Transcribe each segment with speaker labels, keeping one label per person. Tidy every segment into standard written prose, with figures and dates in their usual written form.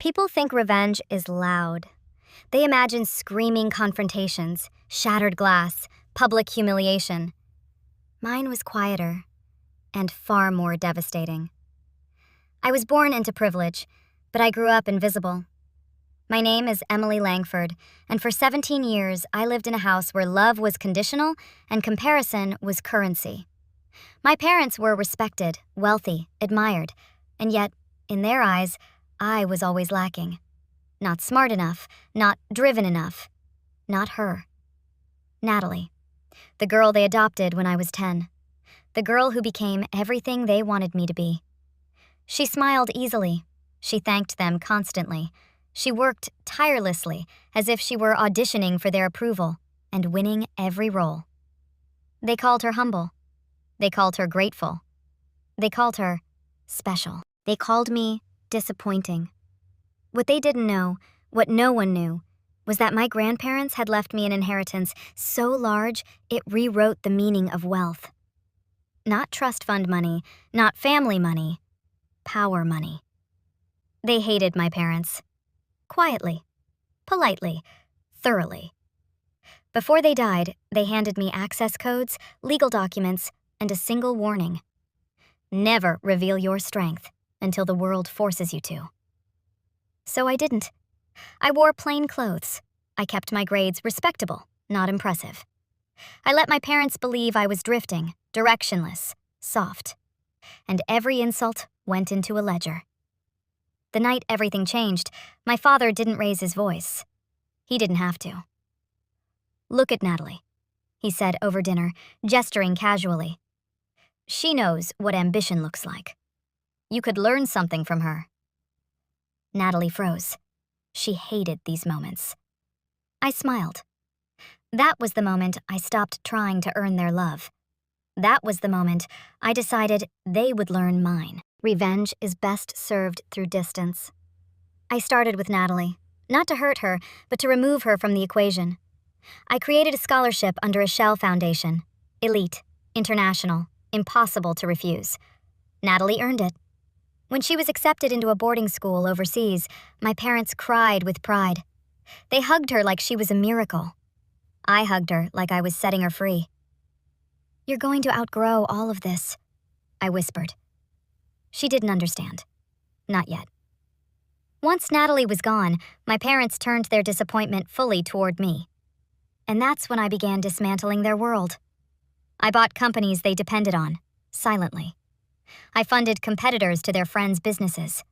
Speaker 1: People think revenge is loud. They imagine screaming confrontations, shattered glass, public humiliation. Mine was quieter and far more devastating. I was born into privilege, but I grew up invisible. My name is Emily Langford, and for 17 years I lived in a house where love was conditional and comparison was currency. My parents were respected, wealthy, admired, and yet, in their eyes, I was always lacking. Not smart enough, not driven enough. Not her. Natalie, the girl they adopted when I was 10. The girl who became everything they wanted me to be. She smiled easily. She thanked them constantly. She worked tirelessly, as if she were auditioning for their approval and winning every role. They called her humble. They called her grateful. They called her special. They called me disappointing. What they didn't know, what no one knew, was that my grandparents had left me an inheritance so large it rewrote the meaning of wealth. Not trust fund money, not family money, power money. They hated my parents. Quietly, politely, thoroughly. Before they died, they handed me access codes, legal documents, and a single warning. Never reveal your strength until the world forces you to. So I didn't. I wore plain clothes. I kept my grades respectable, not impressive. I let my parents believe I was drifting, directionless, soft. And every insult went into a ledger. The night everything changed, my father didn't raise his voice. He didn't have to. "Look at Natalie," he said over dinner, gesturing casually. "She knows what ambition looks like. You could learn something from her." Natalie froze. She hated these moments. I smiled. That was the moment I stopped trying to earn their love. That was the moment I decided they would learn mine. Revenge is best served through distance. I started with Natalie, not to hurt her, but to remove her from the equation. I created a scholarship under a Shell Foundation. Elite, international, impossible to refuse. Natalie earned it. When she was accepted into a boarding school overseas, my parents cried with pride. They hugged her like she was a miracle. I hugged her like I was setting her free. "You're going to outgrow all of this," I whispered. She didn't understand. Not yet. Once Natalie was gone, my parents turned their disappointment fully toward me. And that's when I began dismantling their world. I bought companies they depended on, silently. I funded competitors to their friends' businesses.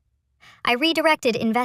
Speaker 1: I redirected investment